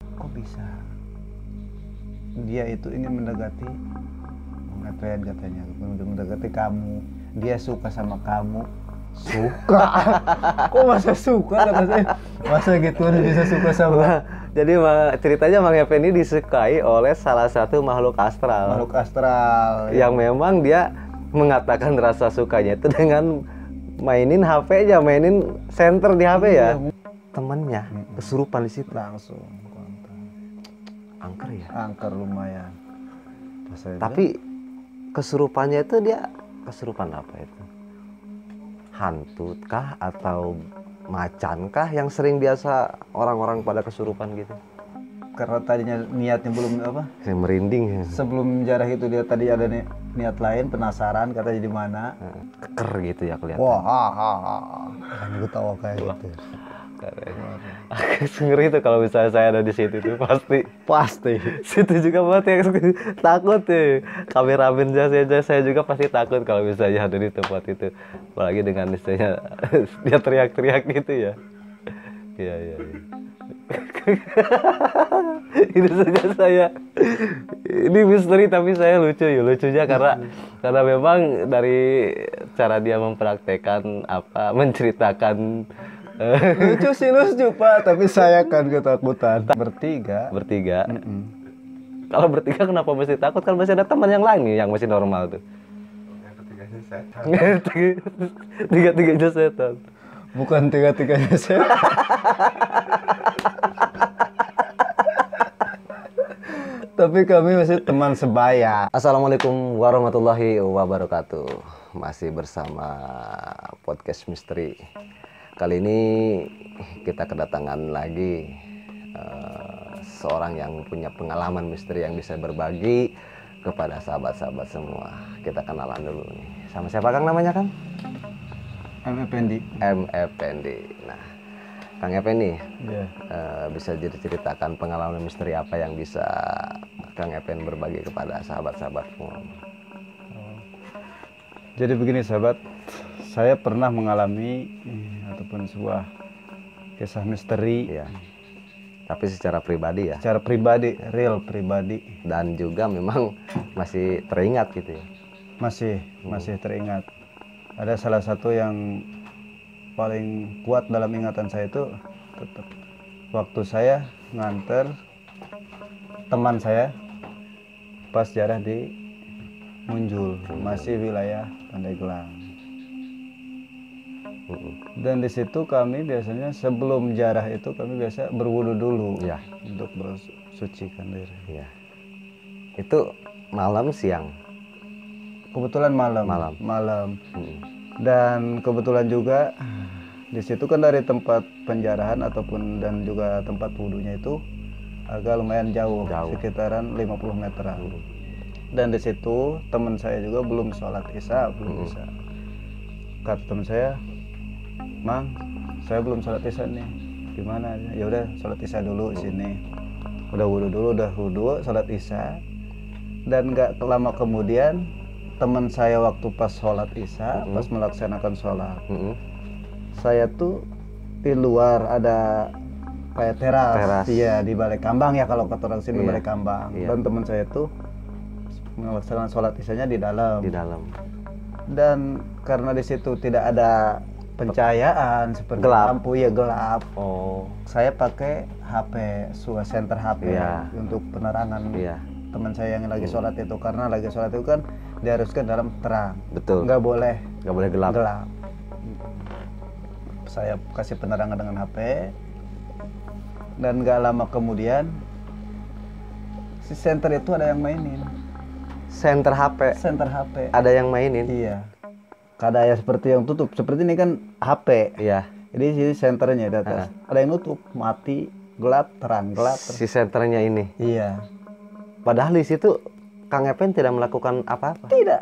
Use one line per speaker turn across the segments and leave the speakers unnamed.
Kok bisa? Dia itu ingin mendekati Epen katanya, mendekati kamu. Dia suka sama kamu. Suka? Kok masa suka kata saya? Masa gitu bisa suka sama?
Jadi ceritanya Mang Epen ini disukai oleh salah satu makhluk astral.
Makhluk astral.
Yang memang dia mengatakan rasa sukanya itu dengan mainin HP-nya, mainin center di HP ya. Temennya kesurupan di situ.
Langsung kontak.
Angker ya?
Angker lumayan.
Tapi kesurupannya itu dia kesurupan apa itu? Hantu kah atau macan kah yang sering biasa orang-orang pada kesurupan gitu?
Karena tadinya niatnya belum apa?
Saya merinding ya.
Sebelum jarah itu dia tadi ada niat lain, penasaran katanya di mana.
Keker gitu ya kelihatan.
Wah, kan gue tahu kayak gitu.
Ngeri itu kalau misalnya saya ada di situ tuh pasti situ juga buat yang takut tuh. Kameramen saya juga pasti takut kalau misalnya ada di tempat itu, apalagi dengan istilahnya dia teriak-teriak gitu ya. Iya. Ini saja saya ini misteri tapi saya lucunya karena memang dari cara dia mempraktekkan menceritakan.
Lucu Pak, tapi saya kan ketakutan. Bertiga.
Kalau bertiga kenapa mesti takut? Kan masih ada teman yang lain nih yang masih normal tuh.
Tiga-tiganya setan.
Tiga-tiganya setan.
Bukan tiga-tiganya setan. Tapi kami masih teman sebaya.
Assalamualaikum warahmatullahi wabarakatuh. Masih bersama podcast misteri. Kali ini kita kedatangan lagi seorang yang punya pengalaman misteri yang bisa berbagi kepada sahabat-sahabat semua. Kita kenalan dulu nih. Sama siapa Kang namanya Kang?
M. Effendi.
Nah, Kang Effendi, bisa ceritakan pengalaman misteri apa yang bisa Kang Effendi berbagi kepada sahabat-sahabat semua?
Jadi begini sahabat, saya pernah mengalami ataupun sebuah kisah misteri.
Ya. Tapi secara pribadi ya?
Secara pribadi, real pribadi.
Dan juga memang masih teringat gitu ya?
Masih teringat. Ada salah satu yang paling kuat dalam ingatan saya itu tetap waktu saya nganter teman saya pas jarah di Munjul, masih wilayah Pandeglang. Dan di situ kami biasanya sebelum jarah itu kami biasa berwudu dulu
ya,
untuk bersucikan diri.
Ya. Itu malam siang?
Kebetulan malam. Dan kebetulan juga di situ kan dari tempat penjarahan ataupun dan juga tempat wudunya itu agak lumayan jauh. Sekitaran 50 meteran. Dan di situ teman saya juga belum sholat isya, belum bisa. Kata teman saya, Mang, saya belum sholat isya nih. Gimana? Ya udah sholat isya dulu di sini. Udah wudu, sholat isya. Dan nggak lama kemudian teman saya waktu pas sholat isya, pas melaksanakan sholat, saya tuh di luar ada kayak teras. Iya, di Balai Kambang ya kalau kata orang sini, Balai Kambang. Dan teman saya tuh melaksanakan sholat isyanya di dalam. Dan karena di situ tidak ada pencahayaan seperti lampu, ya gelap. Saya pakai HP, center HP untuk penerangan teman saya yang lagi sholat itu, karena lagi sholat itu kan diharuskan dalam terang.
Betul.
Nggak boleh
gelap.
Saya kasih penerangan dengan HP, dan nggak lama kemudian si center itu ada yang mainin.
Center HP. Ada yang mainin.
Iya. Kayak seperti yang tutup. Seperti ini kan HP.
Iya.
Jadi sini senternya di atas. Ada yang nutup, mati, gelap, terang.
Si senternya ini.
Iya.
Padahal di situ Kang Epen tidak melakukan apa-apa.
Tidak.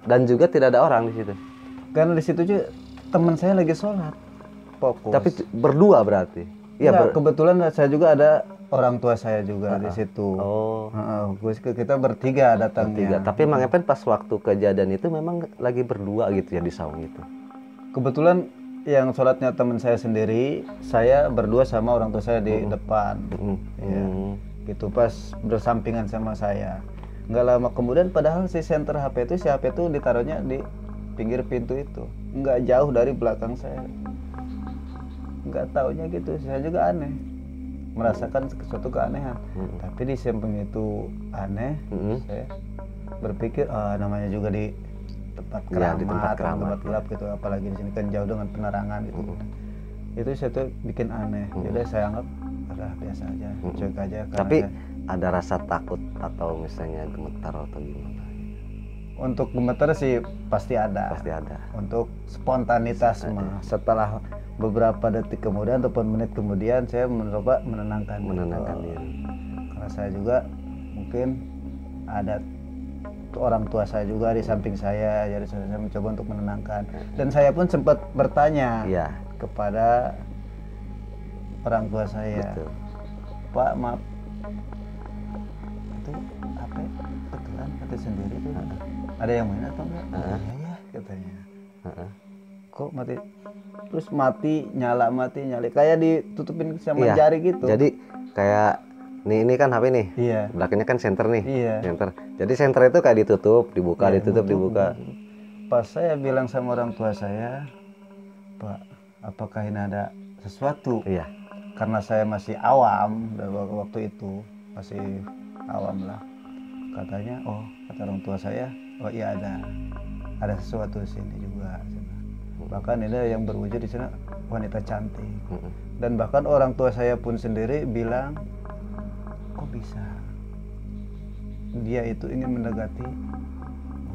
Dan juga tidak ada orang di situ.
Karena di situ juga teman saya lagi sholat. Fokus.
Tapi berdua berarti.
Iya. Kebetulan saya juga ada orang tua saya juga di situ. Kita bertiga datangnya.
Tapi Mang Epen pas waktu kejadian itu memang lagi berdua gitu ya di saung itu.
Kebetulan yang sholatnya teman saya sendiri, saya berdua sama orang tua saya di depan. Ya, gitu pas bersampingan sama saya. Nggak lama kemudian, padahal si senter HP itu, si HP itu ditaruhnya di pinggir pintu itu, nggak jauh dari belakang saya. Nggak taunya gitu, saya juga aneh, merasakan sesuatu keanehan. Tapi di samping itu aneh, saya berpikir namanya juga di tempat keramat,
di tempat
tempat gelap gitu, apalagi di sini kan jauh dengan penerangan gitu. Itu saya tuh bikin aneh. Jadi saya anggap udah biasa aja, cuek aja.
Tapi ada rasa takut atau misalnya gemetar atau gimana?
Untuk gemetar sih pasti ada.
Pasti ada.
Untuk spontanitas mah setelah beberapa detik kemudian ataupun menit kemudian saya mencoba menenangkan
diri.
Karena saya juga mungkin ada orang tua saya juga di samping saya, jadi saya mencoba untuk menenangkan. Dan saya pun sempat bertanya kepada orang tua saya.
Betul.
Pak, maaf, itu apa ya? Betulan kata sendiri tuh. Ada yang main atau enggak? Iya katanya. Kok mati? Terus mati nyala kayak ditutupin sama jari gitu.
Jadi kayak ini kan HP nih.
Iya.
Belakangnya kan senter nih.
Iya.
Senter. Jadi senter itu kayak ditutup, dibuka, dibuka.
Pas saya bilang sama orang tua saya, Pak, apakah ini ada sesuatu?
Iya.
Karena saya masih awam waktu itu, masih awam lah. Katanya, kata orang tua saya, iya ada sesuatu di sini juga. Bahkan ini yang berwujud di sana wanita cantik. Dan bahkan orang tua saya pun sendiri bilang, kok bisa? Dia itu ingin mendekati,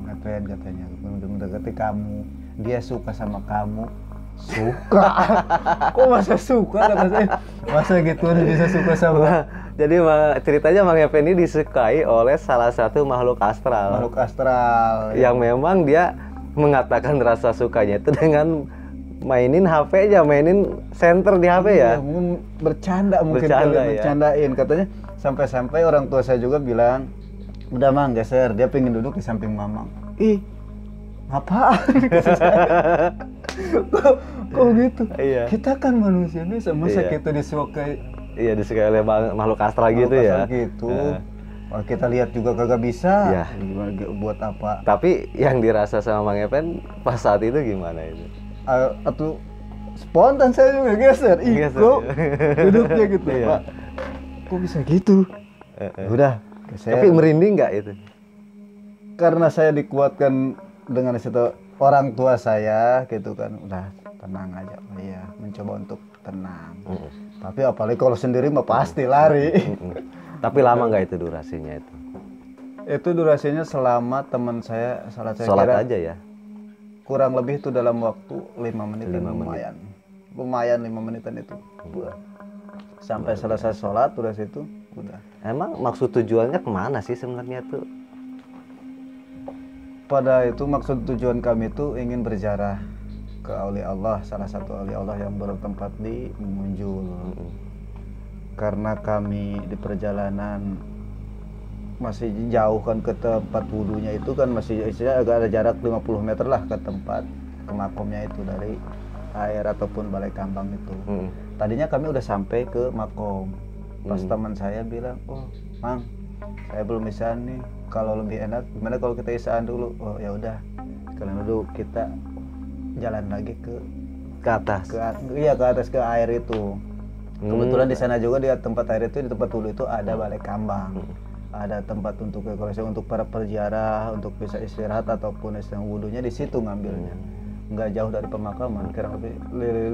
ngapain katanya, mendekati kamu. Dia suka sama kamu. Suka? Kok masa suka kata saya? Masa gitu bisa suka sama?
Jadi ceritanya Mang Effendi disukai oleh salah satu makhluk astral.
Makhluk astral.
Yang memang dia mengatakan rasa sukanya itu dengan mainin HP-nya, mainin senter di HP ya.
Mungkin bercandain katanya. Sampai-sampai orang tua saya juga bilang, udah Mang geser, dia pengen duduk di samping Mamang. Ih, apaan? kok gitu?
Iya.
Kita kan manusia biasa, masa kita disukai?
Iya, disukai oleh makhluk astral gitu ya.
Gitu. Kita lihat juga kagak bisa.
Iya.
Buat apa?
Tapi yang dirasa sama Mang Epen pas saat itu gimana itu?
Atau spontan saya juga geser. Kok duduknya gitu, Pak. Kok bisa gitu? Udah, geser.
Tapi merinding nggak itu?
Karena saya dikuatkan dengan situ orang tua saya gitu kan, udah tenang aja. Iya, mencoba untuk tenang. Tapi apalagi kalau sendiri mah pasti lari.
Tapi lama nggak itu durasinya itu?
Itu durasinya selama teman saya salat
aja ya?
Kurang lebih itu dalam waktu 5 menit. Lumayan 5 menitan itu. Sampai selesai sholat udah situ udah.
Emang maksud tujuannya kemana sih sebenarnya tuh?
Pada itu maksud tujuan kami itu ingin berziarah ke aulia Allah, salah satu aulia Allah yang bertempat di Munjul. Karena kami di perjalanan masih jauh kan ke tempat wudhunya itu kan masih istilahnya agak ada jarak 50 meter lah ke tempat ke makomnya itu dari air ataupun balai kambang itu. Tadinya kami udah sampai ke makom. Pas teman saya bilang, Mang, saya belum bisa nih. Kalau lebih enak, gimana kalau kita isaan dulu? Ya udah, sekalian dulu kita jalan lagi ke
atas.
Ke atas ke air itu. Kebetulan di sana juga di tempat air itu, di tempat wudhu itu ada balai kambang. Ada tempat untuk untuk para perziarah, untuk bisa istirahat ataupun istirahat wudhunya di situ ngambilnya. Nggak jauh dari pemakaman, kira lebih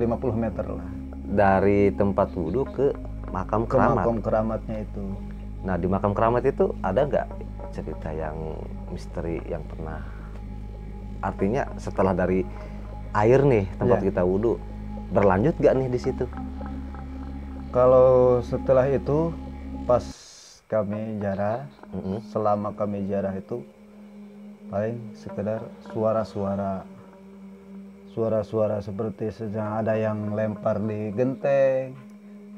50 meter lah.
Dari tempat wudhu ke makam keramat.
Makam keramatnya itu.
Nah di makam keramat itu ada nggak cerita yang misteri yang pernah? Artinya setelah dari air nih tempat kita wudhu, berlanjut nggak nih di situ?
Kalau setelah itu pas kami ziarah, selama kami ziarah itu paling sekedar suara-suara seperti sedang ada yang lempar di genteng.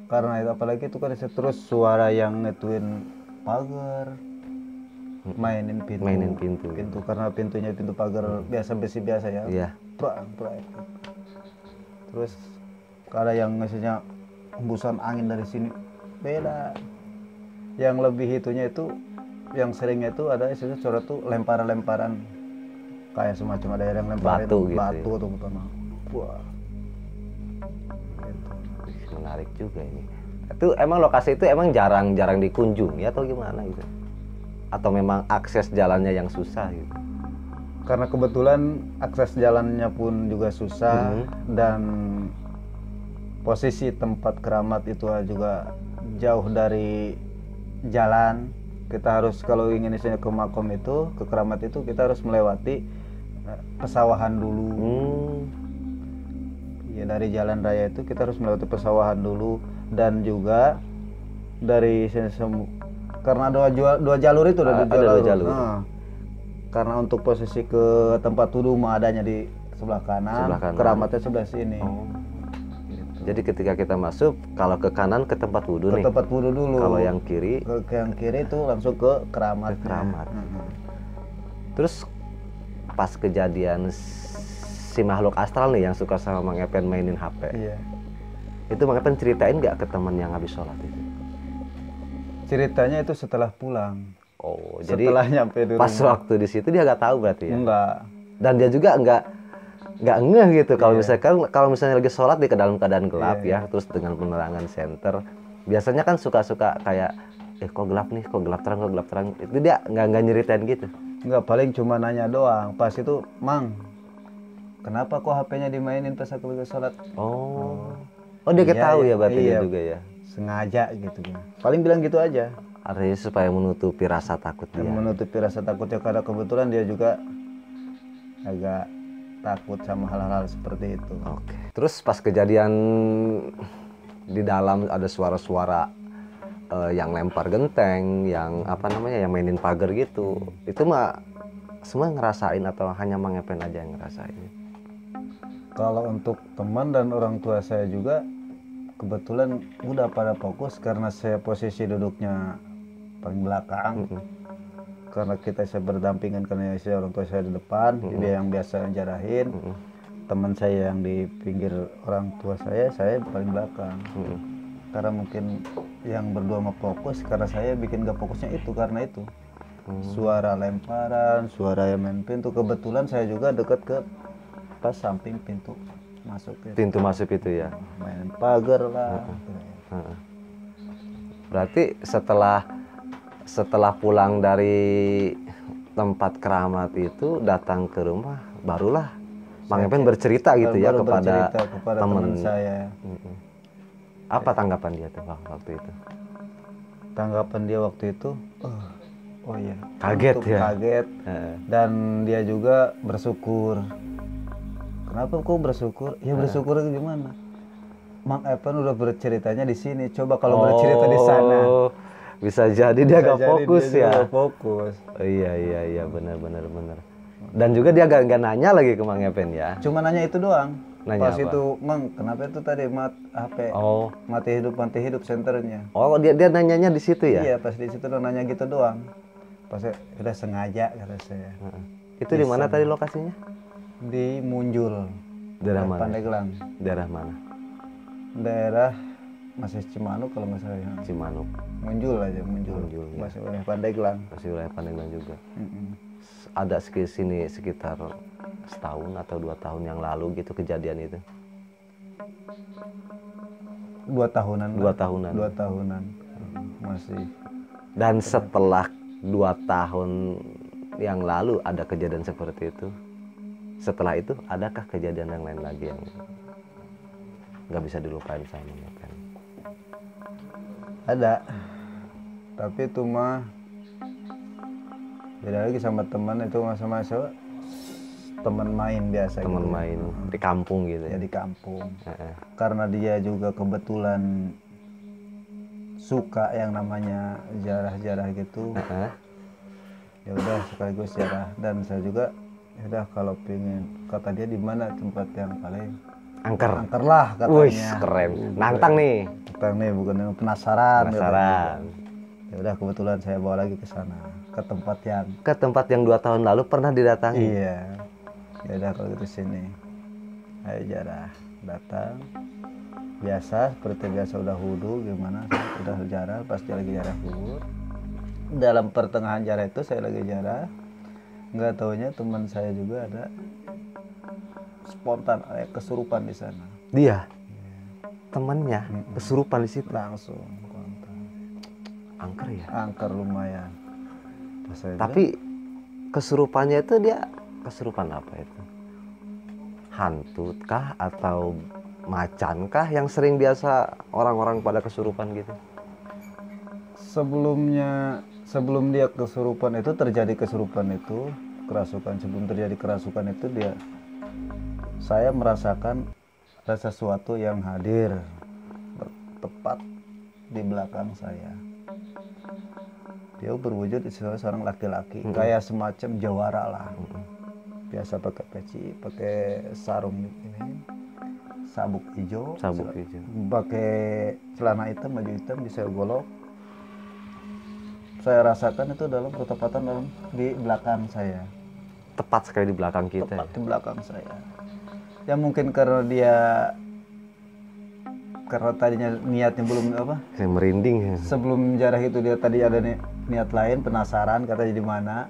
Karena itu apalagi itu kan terus suara yang ngetuin pagar, mainin pintu karena pintunya pintu pagar biasa besi biasa ya. Iya. Terus ada yang misalnya hembusan angin dari sini beda. Yang lebih itunya itu, yang seringnya itu ada istilah coret tuh lemparan-lemparan, kayak semacam ada yang lemparin
Batu gitu
batu
ya.
atau tanah. Wah,
Wih, menarik juga ini. Itu emang lokasi itu emang jarang dikunjungi atau gimana gitu? Atau memang akses jalannya yang susah gitu?
karena kebetulan akses jalannya pun juga susah dan posisi tempat keramat itu juga jauh dari jalan. Kita harus kalau ingin isinya ke makom itu, ke keramat itu kita harus melewati pesawahan dulu. Ya dari jalan raya itu kita harus melewati pesawahan dulu, dan juga dari sini karena dua jalur itu ada
dua jalur.
Nah, karena untuk posisi ke tempat wudhu mah adanya di sebelah kanan, keramatnya sebelah sini.
Jadi ketika kita masuk, kalau ke kanan ke tempat wudhu nih.
Ke tempat wudhu dulu.
Kalau yang kiri,
ke yang kiri itu langsung ke keramat.
Terus pas kejadian si makhluk astral nih yang suka sama Mang Epen mainin HP.
Iya.
Itu Mang Epen ceritain nggak ke teman yang habis sholat itu?
Ceritanya itu setelah pulang.
Oh,
setelah
jadi
nyampe di
pas
rumah.
waktu di situ dia nggak tahu berarti ya?
Enggak.
Dan dia juga nggak ngeh gitu kalau misalnya lagi sholat di dalam keadaan gelap ya, terus dengan penerangan senter, biasanya kan suka kayak kok gelap nih, kok gelap terang, itu dia nggak nyeritain gitu.
Enggak, paling cuma nanya doang. Pas itu, Mang, kenapa kok HP-nya dimainin pas aku lagi sholat?
Oh dia ketahui ya berarti dia juga ya?
Sengaja gitu. Paling bilang gitu aja.
Artinya supaya menutupi rasa takut dia.
Menutupi rasa takutnya, karena kebetulan dia juga agak takut sama hal-hal seperti itu.
Oke. Terus pas kejadian di dalam ada suara-suara yang lempar genteng, yang yang mainin pagar gitu. Itu mah semua ngerasain atau hanya Mang Epen aja yang ngerasain?
Kalau untuk teman dan orang tua saya juga kebetulan udah pada fokus, karena saya posisi duduknya paling belakang. Karena saya berdampingan, karena saya orang tua saya di depan, dia yang biasa jarahin. Teman saya yang di pinggir orang tua saya paling belakang. Karena mungkin yang berdua mau fokus, karena saya bikin gak fokusnya itu karena itu. Suara lemparan, suara yang main pintu, kebetulan saya juga dekat ke pas samping pintu masuk itu.
Pintu masuk itu ya?
Main pagar lah.
Berarti setelah pulang dari tempat keramat itu datang ke rumah, barulah Mang Epen bercerita gitu ya kepada teman
saya.
Apa tanggapan dia tuh waktu itu?
Tanggapan dia waktu itu, oh iya,
kaget ya?
Kaget. Dan dia juga bersyukur. Kenapa kok bersyukur? Ya bersyukur gimana? Mang Epen udah berceritanya di sini. Coba kalau bercerita di sana.
Bisa jadi dia gak fokus ya.
Fokus.
Oh, iya benar. Dan juga dia gak nanya lagi ke Mang Epen ya.
Cuma nanya itu doang.
Nanya
pas
apa?
itu, Mang, kenapa itu tadi HP? Mati hidup senternya.
Oh, dia nanyanya di situ ya?
Iya, pas di situ nanya gitu doang. Pas udah sengaja kata saya.
Itu di mana tadi lokasinya?
Di Munjul.
Daerah mana?
Pandeglang.
Daerah mana?
Daerah masih Cimanuk kalau nggak salah ya.
Cimanuk.
Munjul ya. Masih wilayah Pandeglang.
Masih wilayah Pandeglang juga. Ada sekitar setahun atau 2 tahun yang lalu gitu kejadian itu.
2 tahunan.
2 tahunan.
2 tahunan. Masih.
Dan setelah 2 tahun yang lalu ada kejadian seperti itu. Setelah itu adakah kejadian yang lain lagi yang nggak bisa dilupain sama Mang Epen?
Ada, tapi itu mah beda lagi sama teman. Itu masa-masa teman main biasa.
Teman gitu. Main di kampung gitu
ya? Di kampung. Karena dia juga kebetulan suka yang namanya jarah-jarah gitu. Ya udah sekaligus jarah, dan saya juga ya udah kalau pengen, kata dia di mana tempat yang paling angker lah katanya.
Wih, keren. Nantang nih,
bukan yang penasaran.
Ya
udah kebetulan saya bawa lagi ke sana, ke
tempat yang 2 tahun lalu pernah didatangi.
Iya. Ya udah kalau gitu sini. Ayo jarah. datang biasa seperti biasa, udah wudhu gimana, udah jarah, pas dia lagi jarah kubur. Dalam pertengahan jarah itu saya lagi jarah, nggak taunya teman saya juga ada spontan kesurupan di sana.
Dia temannya kesurupan di situ.
Langsung kontak.
Angker ya?
Angker lumayan.
Tapi kesurupannya itu dia kesurupan apa itu? Hantu kah atau macan kah yang sering biasa orang-orang pada kesurupan gitu?
Sebelum dia kesurupan itu, terjadi kesurupan itu, kerasukan, sebelum terjadi kerasukan itu saya merasakan ada sesuatu yang hadir tepat di belakang saya. Dia berwujud seorang laki-laki, kayak semacam jawara lah. Biasa pakai peci, pakai sarung ini, sabuk hijau, pakai celana hitam, baju hitam, bisa golok. Saya rasakan itu ketepatan di belakang saya.
Tepat sekali di belakang kita.
Tepat di belakang saya. Ya mungkin karena tadinya niatnya belum apa?
Saya merinding ya.
Sebelum jarah itu dia tadi ada niat lain, penasaran katanya di mana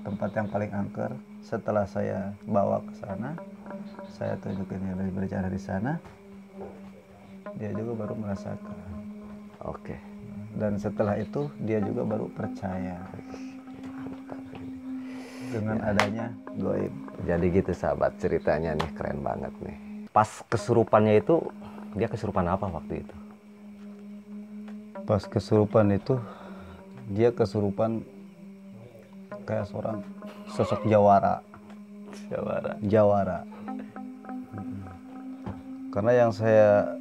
tempat yang paling angker. Setelah saya bawa ke sana, saya tunjukin dia dari berjarah di sana, dia juga baru merasakan.
Oke.
Dan setelah itu dia juga baru percaya dengan adanya goib.
Jadi gitu sahabat, ceritanya nih keren banget nih. Pas kesurupannya itu, dia kesurupan apa waktu itu?
Pas kesurupan itu dia kesurupan kayak seorang sosok jawara. Karena yang saya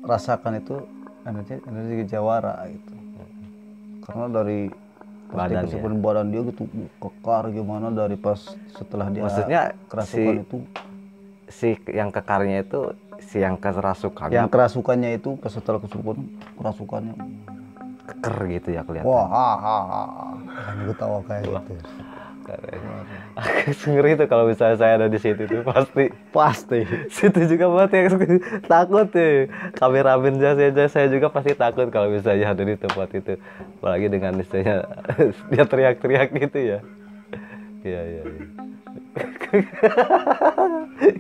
rasakan itu energi jawara gitu. Karena dari badan dia gitu kekar gimana, dari pas setelah dia
maksudnya
kerasukan itu
si yang kekarnya itu si yang kerasukannya.
Yang kerasukannya itu pas setelah kesurupan, kerasukannya
keker gitu ya kelihatan.
Wah, aku tahu kayak gitu.
Aku ngeri itu kalau misalnya saya ada di situ tuh pasti situ juga buat yang takut tuh. Kameramen saya juga pasti takut kalau misalnya ada di tempat itu, apalagi dengan misalnya dia teriak-teriak gitu ya. Iya.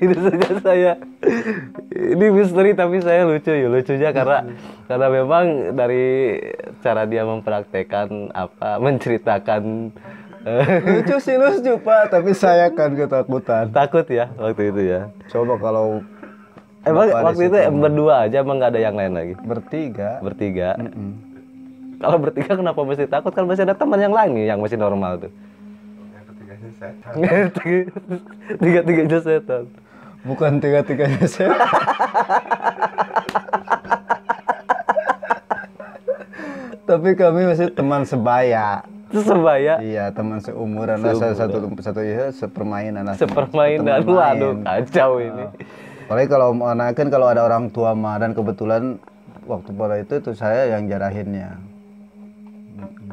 Itu saja saya. Ini misteri tapi saya lucunya karena memang dari cara dia mempraktekkan menceritakan.
Lucu Pak, tapi saya kan ketakutan.
Takut ya waktu itu ya.
Coba kalau
emang waktu itu berdua aja, emang nggak ada yang lain lagi? Bertiga. Kalau bertiga kenapa mesti takut? Kan masih ada teman yang lain nih yang masih normal tuh. Yang ketiganya setan. Tiga-tiganya setan.
Bukan tiga-tiganya setan. Tapi kami masih teman sebaya. Iya, teman seumuran lah, satu ya, sepermainan.
Waduh, kacau ini.
Apalagi kalau ada orang tua mah, dan kebetulan waktu pada itu saya yang jarahinnya.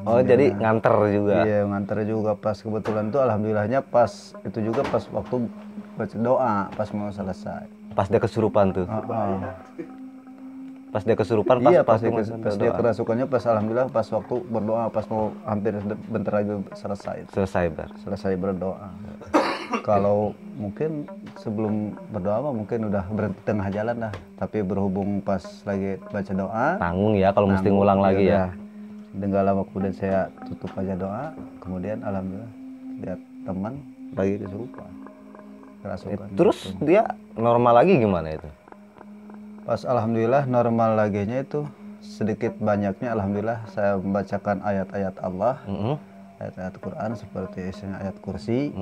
Oh, jadi nganter juga.
Iya, nganter juga. Pas kebetulan tuh alhamdulillahnya pas itu juga pas waktu baca doa pas mau selesai.
Pas dia kesurupan tuh. Pas dia kesurupan
pas dia kerasukannya pas alhamdulillah pas waktu berdoa, pas mau hampir bentar lagi selesai berdoa. Kalau mungkin sebelum berdoa mah mungkin udah berhenti tengah jalan dah, tapi berhubung pas lagi baca doa
tanggung ya kalau mesti ngulang lagi ya.
Dengan lama kemudian saya tutup aja doa, kemudian alhamdulillah lihat teman lagi kesurupan kerasukan.
Terus gitu. Dia normal lagi gimana itu?
Pas alhamdulillah normal laginya itu sedikit banyaknya alhamdulillah saya membacakan ayat-ayat Allah, ayat-ayat Quran seperti isinya ayat kursi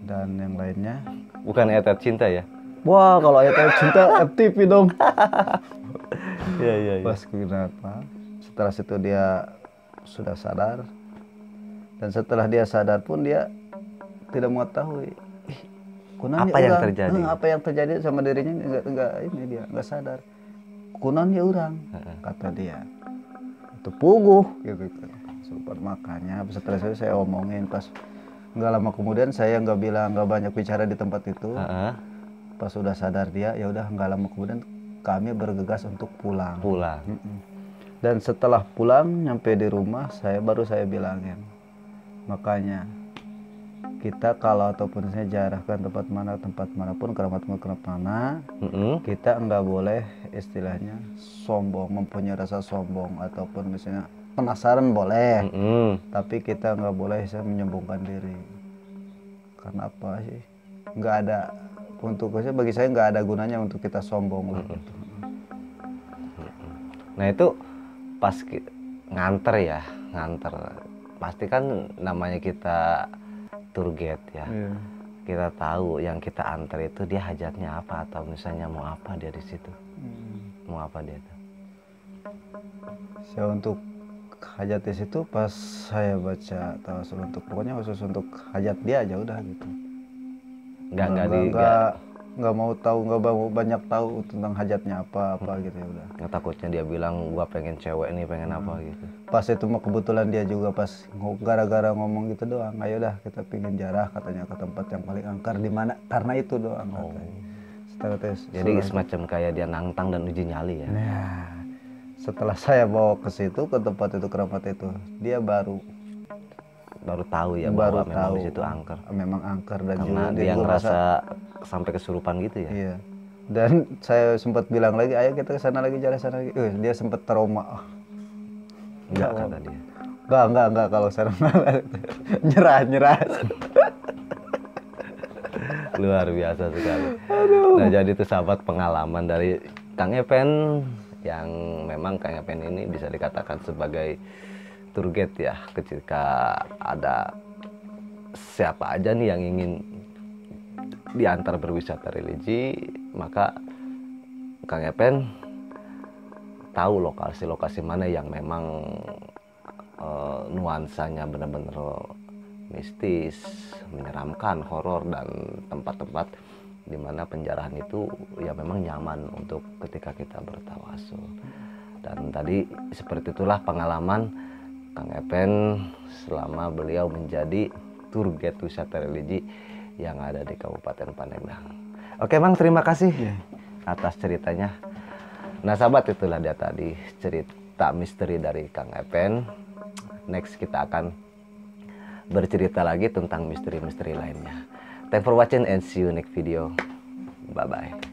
dan yang lainnya.
Bukan ayat-ayat cinta ya?
Wah, kalau ayat-ayat cinta FTV dong.
Iya.
Pas kenapa? Setelah situ dia sudah sadar, dan setelah dia sadar pun dia tidak mengetahui
apa yang terjadi?
Apa yang terjadi sama dirinya, nggak sadar. Kunan ya orang, kata dia. Itu puguh gitu. Super, makanya setelah itu saya omongin, pas nggak lama kemudian saya nggak banyak bicara di tempat itu. Pas sudah sadar dia, ya udah nggak lama kemudian kami bergegas untuk pulang. Dan setelah pulang nyampe di rumah, baru saya bilangin, makanya kita kalau ataupun saya jarahkan tempat manapun, keramat mana, kita nggak boleh istilahnya sombong, mempunyai rasa sombong ataupun misalnya penasaran boleh, tapi kita nggak boleh menyombongkan diri. Karena apa sih? Nggak ada, bagi saya nggak ada gunanya untuk kita sombong lah. Gitu.
Nah itu pas nganter pasti kan namanya kita tour guide ya. Kita tahu yang kita antar itu dia hajatnya apa, atau misalnya mau apa dia di situ. Mau apa dia tuh?
Saya untuk hajat di situ pas saya baca tawasul, untuk pokoknya khusus untuk hajat dia aja udah gitu. Nggak mau banyak tahu tentang hajatnya apa gitu ya udah.
Nggak, takutnya dia bilang gua pengen cewek nih, pengen apa gitu.
Pas itu mah kebetulan dia juga pas gara-gara ngomong gitu doang, ayo dah kita pingin jarah katanya ke tempat yang paling angker di mana, karena itu doang katanya.
Jadi semacam kayak dia nantang dan uji nyali ya.
Nah, setelah saya bawa ke situ, ke tempat itu, keramat itu, dia baru
tahu ya bahwa memang di situ angker.
Memang angker, dan
karena
juga
dia ngerasa sampai kesurupan gitu ya.
Iya. Dan saya sempat bilang lagi, ayo kita ke sana lagi, jalan sana lagi. Dia sempat trauma.
Enggak kata dia.
Enggak kalau sana nyerah.
Luar biasa sekali. Nah, jadi itu sahabat pengalaman dari Kang Epen, yang memang Kang Epen ini bisa dikatakan sebagai tour guide ya. Ketika ada siapa aja nih yang ingin diantar berwisata religi, maka Kang Epen tahu lokasi-lokasi mana yang memang nuansanya benar-benar mistis, menyeramkan, horor, dan tempat-tempat di mana penjarahan itu ya memang nyaman untuk ketika kita bertawasul. Dan tadi seperti itulah pengalaman Kang Epen selama beliau menjadi tour guide wisata religi yang ada di Kabupaten Pandeglang. Oke Bang, terima kasih atas ceritanya. Nah sahabat, itulah dia tadi cerita misteri dari Kang Epen. Next kita akan bercerita lagi tentang misteri-misteri lainnya. Thanks for watching and see you next video. Bye bye.